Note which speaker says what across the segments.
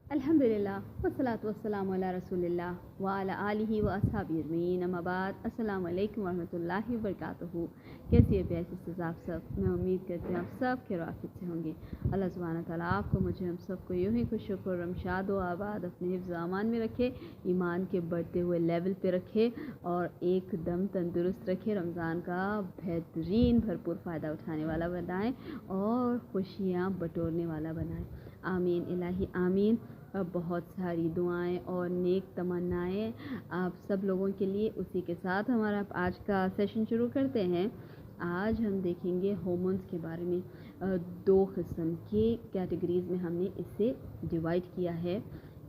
Speaker 1: अल्हम्दुलिल्लाह वस्सलातु वस्सलामु अला रसूलिल्लाह व अला आलिहि व अस्हाबिही अजमईन। अम्मा बाद, अस्सलामु अलैकुम वरहमतुल्लाहि वबरकातुहू। कैसी है प्यारे सिस्टर्स आप सब? मैं उम्मीद करती हूँ आप सब खैरियत से होंगे। अल्लाह सुब्हानहू व तआला आपको, मुझे, हम सबको यूं ही खुश और रमशाद व आबाद अपने हिफ्ज़ अमान में रखे, ईमान के बढ़ते हुए लेवल पे रखे और एकदम तंदुरुस्त रखे। रमज़ान का बेहतरीन भरपूर फ़ायदा उठाने वाला बनाए और खुशियाँ बटोरने वाला बनाए। आमीन इलाही आमीन। बहुत सारी दुआएं और नेक तमन्नाएं आप सब लोगों के लिए। उसी के साथ हमारा आज का सेशन शुरू करते हैं। आज हम देखेंगे हार्मोन्स के बारे में। दो किस्म के कैटेगरीज में हमने इसे डिवाइड किया है।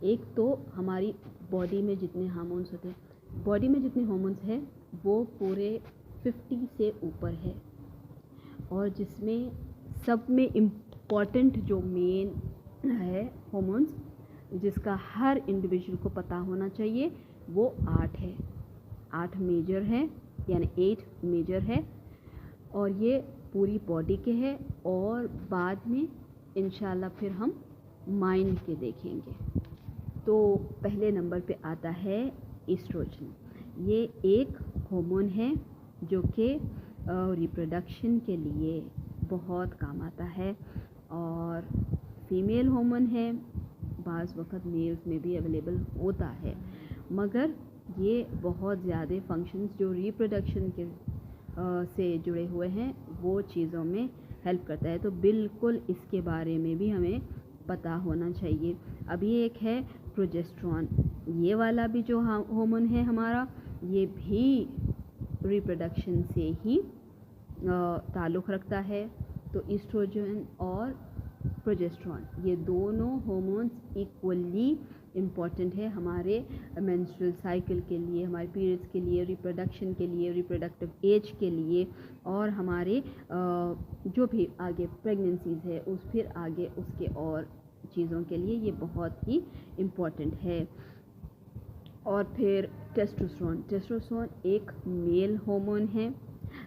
Speaker 1: एक तो हमारी बॉडी में जितने हार्मोन्स होते हैं, बॉडी में जितने हार्मोन्स हैं वो पूरे 50 से ऊपर है, और जिसमें सब में इम्पॉर्टेंट जो मेन है हार्मोन्स, जिसका हर इंडिविजुअल को पता होना चाहिए, वो 8 है। 8 मेजर है, यानी 8 मेजर है, और ये पूरी बॉडी के हैं। और बाद में इंशाल्लाह फिर हम माइंड के देखेंगे। तो पहले नंबर पे आता है एस्ट्रोजन। ये एक हार्मोन है जो कि रिप्रोडक्शन के लिए बहुत काम आता है, और फीमेल हार्मोन है। बाज़ वक़्त मेल्स में भी अवेलेबल होता है, मगर ये बहुत ज़्यादा फंक्शंस जो रिप्रोडक्शन के से जुड़े हुए हैं वो चीज़ों में हेल्प करता है। तो बिल्कुल इसके बारे में भी हमें पता होना चाहिए। अभी एक है प्रोजेस्टेरॉन। ये वाला भी जो हार्मोन है हमारा, ये भी रिप्रोडक्शन से ही ताल्लुक़ रखता है। तो एस्ट्रोजन और प्रोजेस्टेरॉन, ये दोनों हार्मोन्स इक्वली इम्पॉर्टेंट है हमारे मेंस्ट्रुअल साइकिल के लिए, हमारे पीरियड्स के लिए, रिप्रोडक्शन के लिए, रिप्रोडक्टिव एज के लिए, और हमारे जो भी आगे प्रेगनेंसीज है उस फिर आगे उसके और चीज़ों के लिए ये बहुत ही इम्पॉर्टेंट है। और फिर टेस्टोस्टेरोन। टेस्टोस्टेरोन एक मेल हार्मोन है।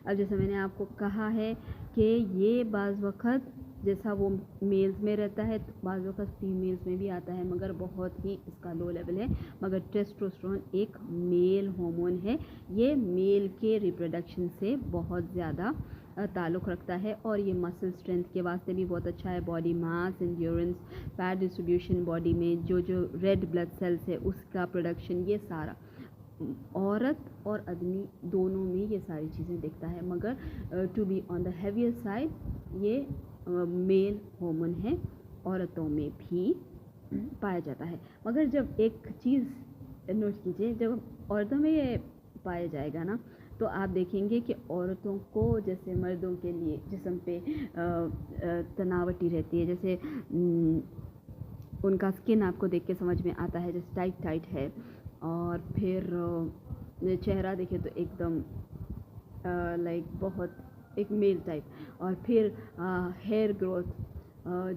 Speaker 1: अब जैसे मैंने आपको कहा है कि ये बाज़ वक़्त जैसा वो मेल्स में रहता है, तो बाज़ वक़्त फीमेल्स में भी आता है, मगर बहुत ही इसका लो लेवल है। मगर टेस्टोस्टेरोन एक मेल हार्मोन है। ये मेल के रिप्रोडक्शन से बहुत ज़्यादा ताल्लुक़ रखता है, और ये मसल स्ट्रेंथ के वास्ते भी बहुत अच्छा है। Body mass, endurance, fat distribution, body में जो रेड ब्लड सेल्स है उसका प्रोडक्शन, ये सारा औरत और आदमी दोनों में ये सारी चीज़ें देखता है। मगर to be on the heavier side ये मेल हार्मोन है, औरतों में भी पाया जाता है। मगर जब एक चीज़ नोट कीजिए, जब औरतों में ये पाया जाएगा ना, तो आप देखेंगे कि औरतों को जैसे मर्दों के लिए जिस्म पे तनावटी रहती है, जैसे उनका स्किन आपको देख के समझ में आता है जैसे टाइट टाइट है, और फिर चेहरा देखे तो एकदम लाइक बहुत एक मेल टाइप, और फिर हेयर ग्रोथ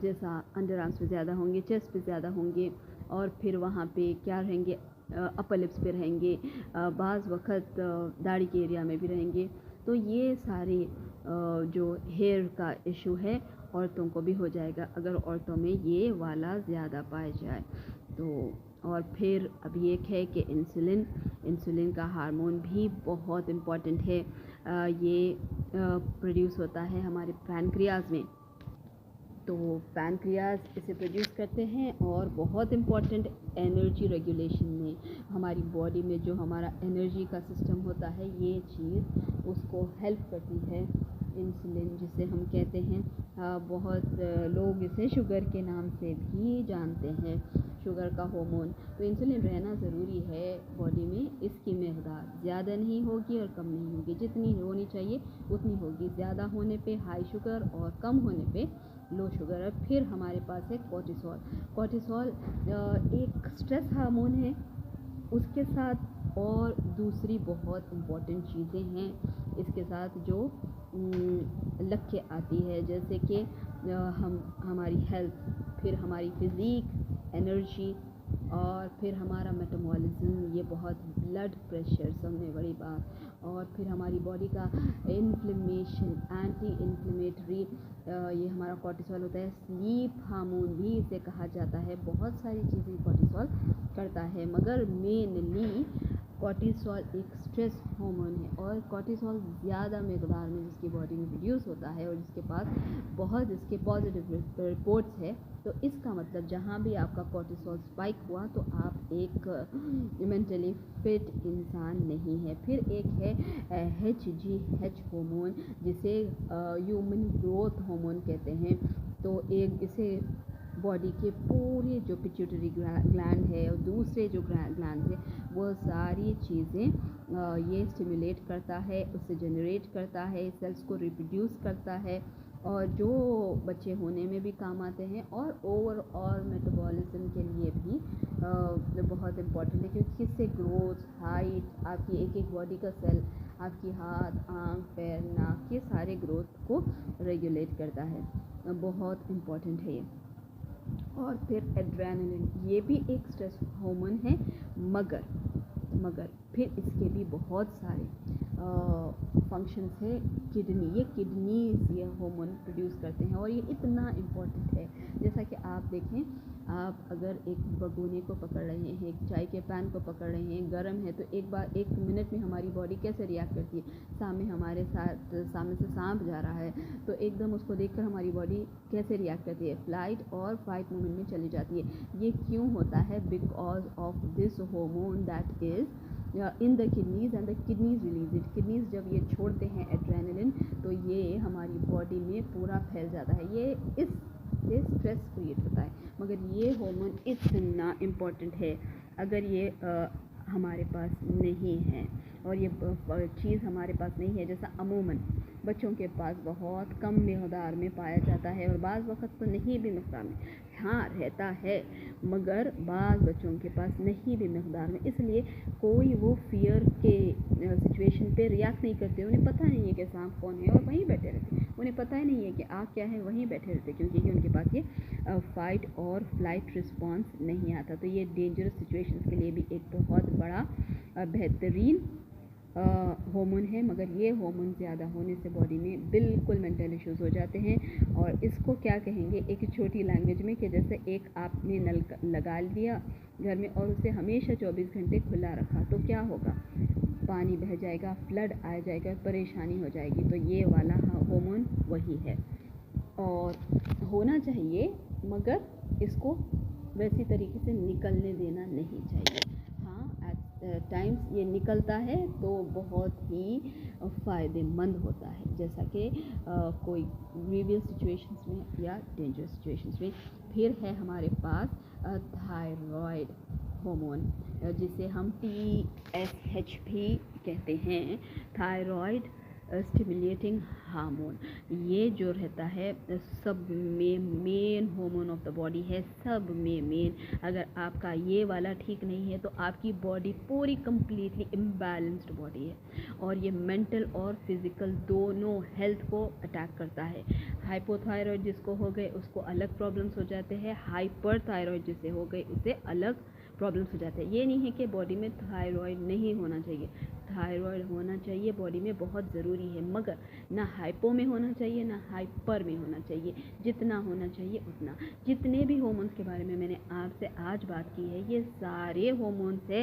Speaker 1: जैसा अंडर आर्म्स पे ज़्यादा होंगे, चेस्ट पे ज़्यादा होंगे, और फिर वहाँ पे क्या रहेंगे, अपर लिप्स पे रहेंगे, बाज़ वक़्त दाढ़ी के एरिया में भी रहेंगे। तो ये सारे जो हेयर का इशू है औरतों को भी हो जाएगा अगर औरतों में ये वाला ज़्यादा पाया जाए तो। और फिर अभी एक है कि इंसुलिन का हार्मोन भी बहुत इम्पॉर्टेंट है। ये प्रोड्यूस होता है हमारे पैनक्रियाज में। तो पैनक्रियाज इसे प्रोड्यूस करते हैं, और बहुत इम्पॉर्टेंट एनर्जी रेगुलेशन में, हमारी बॉडी में जो हमारा एनर्जी का सिस्टम होता है, ये चीज़ उसको हेल्प करती है। इंसुलिन जिसे हम कहते हैं, बहुत लोग इसे शुगर के नाम से भी जानते हैं, शुगर का हार्मोन। तो इंसुलिन रहना ज़रूरी है बॉडी में। इसकी मकदार ज़्यादा नहीं होगी और कम नहीं होगी, जितनी होनी चाहिए उतनी होगी। ज़्यादा होने पे हाई शुगर और कम होने पे लो शुगर है। फिर हमारे पास है कोर्टिसोल। कोर्टिसोल एक स्ट्रेस हार्मोन है। उसके साथ और दूसरी बहुत इम्पॉर्टेंट चीज़ें हैं इसके साथ जो लग के आती है, जैसे कि हमारी हेल्थ, फिर हमारी फिज़िक, एनर्जी, और फिर हमारा मेटाबॉलिज्म, ये बहुत ब्लड प्रेशर सबसे बड़ी बात, और फिर हमारी बॉडी का इन्फ्लेमेशन, एंटी इन्फ्लेमेटरी, ये हमारा कॉर्टिसोल होता है। स्लीप हार्मोन भी इसे कहा जाता है। बहुत सारी चीज़ें कॉर्टिसोल करता है, मगर मेनली कॉर्टिसोल एक स्ट्रेस हार्मोन है, और कॉर्टिसोल ज़्यादा मकदार में जिसकी बॉडी में प्रोड्यूस होता है और जिसके पास बहुत इसके पॉजिटिव रिपोर्ट्स है, तो इसका मतलब जहाँ भी आपका कॉर्टिसोल स्पाइक हुआ तो आप एक मेंटली फिट इंसान नहीं है। फिर एक है HGH हार्मोन, जिसे ह्यूमन ग्रोथ हार्मोन कहते हैं। तो एक इसे बॉडी के पूरे जो पिट्यूटरी ग्लैंड है और दूसरे जो ग्लैंड है, वो सारी चीज़ें ये स्टिमुलेट करता है, उससे जनरेट करता है, सेल्स को रिप्रोड्यूस करता है, और जो बच्चे होने में भी काम आते हैं, और ओवरऑल मेटाबॉलिज्म के लिए भी बहुत इम्पॉर्टेंट है, क्योंकि इससे ग्रोथ, हाइट, आपकी एक एक बॉडी का सेल, आपकी हाथ, आँख, पैर, नाक के सारे ग्रोथ को रेगुलेट करता है। बहुत इम्पॉर्टेंट है ये। और फिर एड्रेनलिन, ये भी एक स्ट्रेस हार्मोन है, मगर फिर इसके भी बहुत सारे फंक्शंस है। किडनीज ये हार्मोन प्रोड्यूस करते हैं, और ये इतना इम्पोर्टेंट है। जैसा कि आप देखें, आप अगर एक भगोने को पकड़ रहे हैं, एक चाय के पैन को पकड़ रहे हैं, गर्म है, तो एक मिनट में हमारी बॉडी कैसे रिएक्ट करती है। सामने से सांप जा रहा है, तो एकदम उसको देखकर हमारी बॉडी कैसे रिएक्ट करती है, फ्लाइट और फाइट मोमेंट में चली जाती है। ये क्यों होता है? Because of this hormone that is in the kidneys, and the kidneys release it. Kidneys जब ये छोड़ते हैं एड्रेनलिन, तो ये हमारी बॉडी में पूरा फैल जाता है। ये इससे स्ट्रेस क्रिएट होता है, मगर ये हार्मोन इतना इम्पोर्टेंट है। अगर ये हमारे पास नहीं है, और ये चीज़ हमारे पास नहीं है, जैसा अमूमन बच्चों के पास बहुत कम मकदार में पाया जाता है, और बाज़ वक़्त तो नहीं भी मकदार में, हाँ रहता है, मगर बाज़ बच्चों के पास नहीं भी मकदार में, इसलिए कोई वो फियर के सिचुएशन पे रिएक्ट नहीं करते। उन्हें पता नहीं है कि सांप कौन है, और वहीं बैठे रहते। उन्हें पता ही नहीं है कि आग क्या है, वहीं बैठे रहते, क्योंकि उनके पास ये फाइट और फ्लाइट रिस्पॉन्स नहीं आता। तो ये डेंजरस सिचुएशंस के लिए भी एक बहुत बड़ा बेहतरीन हार्मोन है, मगर ये हार्मोन ज़्यादा होने से बॉडी में बिल्कुल मेंटल इश्यूज़ हो जाते हैं। और इसको क्या कहेंगे एक छोटी लैंग्वेज में, कि जैसे एक आपने नल लगा लिया घर में और उसे हमेशा 24 घंटे खुला रखा, तो क्या होगा? पानी बह जाएगा, फ्लड आ जाएगा, परेशानी हो जाएगी। तो ये वाला हार्मोन वही है, और होना चाहिए, मगर इसको वैसी तरीके से निकलने देना नहीं चाहिए। टाइम्स ये निकलता है तो बहुत ही फ़ायदेमंद होता है, जैसा कि कोई ग्रीवियस सिचुएशंस में या डेंजरस सिचुएशंस में। फिर है हमारे पास थायराइड हार्मोन, जिसे हम TSH भी कहते हैं, थायराइड स्टिमुलेटिंग हार्मोन। ये जो रहता है सब में main hormone of the body है, सब में मेन। अगर आपका ये वाला ठीक नहीं है, तो आपकी बॉडी पूरी कंप्लीटली इम्बैलेंस्ड बॉडी है, और ये मेंटल और फिज़िकल दोनों हेल्थ को अटैक करता है। हाइपोथायरॉयड जिसको हो गए उसको अलग प्रॉब्लम्स हो जाते हैं, हाइपर थायरॉयड जिसे हो गए उसे अलग प्रॉब्लम्स हो जाते हैं। ये नहीं है कि बॉडी में थायराइड नहीं होना चाहिए, थायराइड होना चाहिए, बॉडी में बहुत ज़रूरी है, मगर ना हाइपो में होना चाहिए ना हाइपर में होना चाहिए। जितना होना चाहिए उतना। जितने भी हार्मोन्स के बारे में मैंने आपसे आज बात की है, ये सारे हार्मोन्स है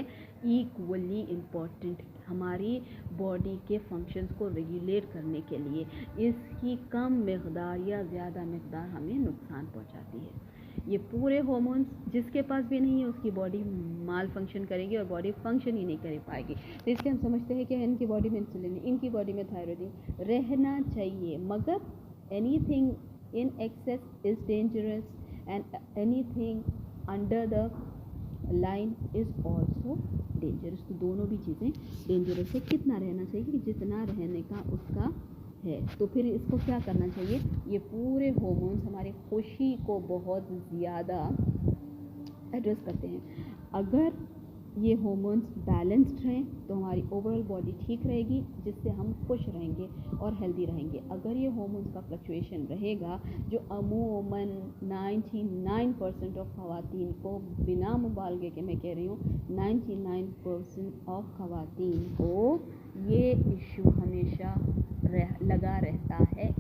Speaker 1: इक्वली इम्पॉर्टेंट हमारी बॉडी के फंक्शंस को रेगुलेट करने के लिए। इसकी कम मकदार या ज़्यादा मकदार हमें नुकसान पहुँचाती है। ये पूरे हार्मोन्स जिसके पास भी नहीं है उसकी बॉडी माल फंक्शन करेगी और बॉडी फंक्शन ही नहीं कर पाएगी। तो इसलिए हम समझते हैं कि इनकी बॉडी में इंसुलिन, इनकी बॉडी में थायराइड रहना चाहिए, मगर anything in excess is dangerous and anything under the line is also dangerous. तो दोनों भी चीज़ें डेंजरस है। कितना रहना चाहिए? जितना रहने का उसका है। तो फिर इसको क्या करना चाहिए? ये पूरे हार्मोन्स हमारी खुशी को बहुत ज़्यादा एड्रेस करते हैं। अगर ये हार्मोन्स बैलेंस्ड रहें तो हमारी ओवरऑल बॉडी ठीक रहेगी, जिससे हम खुश रहेंगे और हेल्दी रहेंगे। अगर ये हार्मोन्स का फ्लक्चुएशन रहेगा, जो अमूमन 99% ऑफ ख़वातीन को, बिना मुबालगे के मैं कह रही हूँ 99% ऑफ ख़वातीन को ये इशू हमेशा लगा रहता है।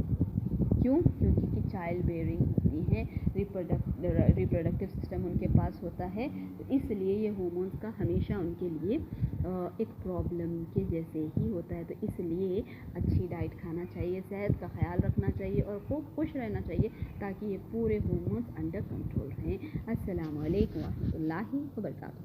Speaker 1: क्यों? क्योंकि चाइल्ड बेयरिंग होती हैं, रिप्रोडक्टिव सिस्टम उनके पास होता है, तो इसलिए ये हार्मोन्स का हमेशा उनके लिए एक प्रॉब्लम के जैसे ही होता है। तो इसलिए अच्छी डाइट खाना चाहिए, सेहत का ख्याल रखना चाहिए और खूब खुश रहना चाहिए, ताकि ये पूरे हार्मोन्स अंडर कंट्रोल रहें। अस्सलामु अलैकुम व रहमतुल्लाहि व बरकातुहू।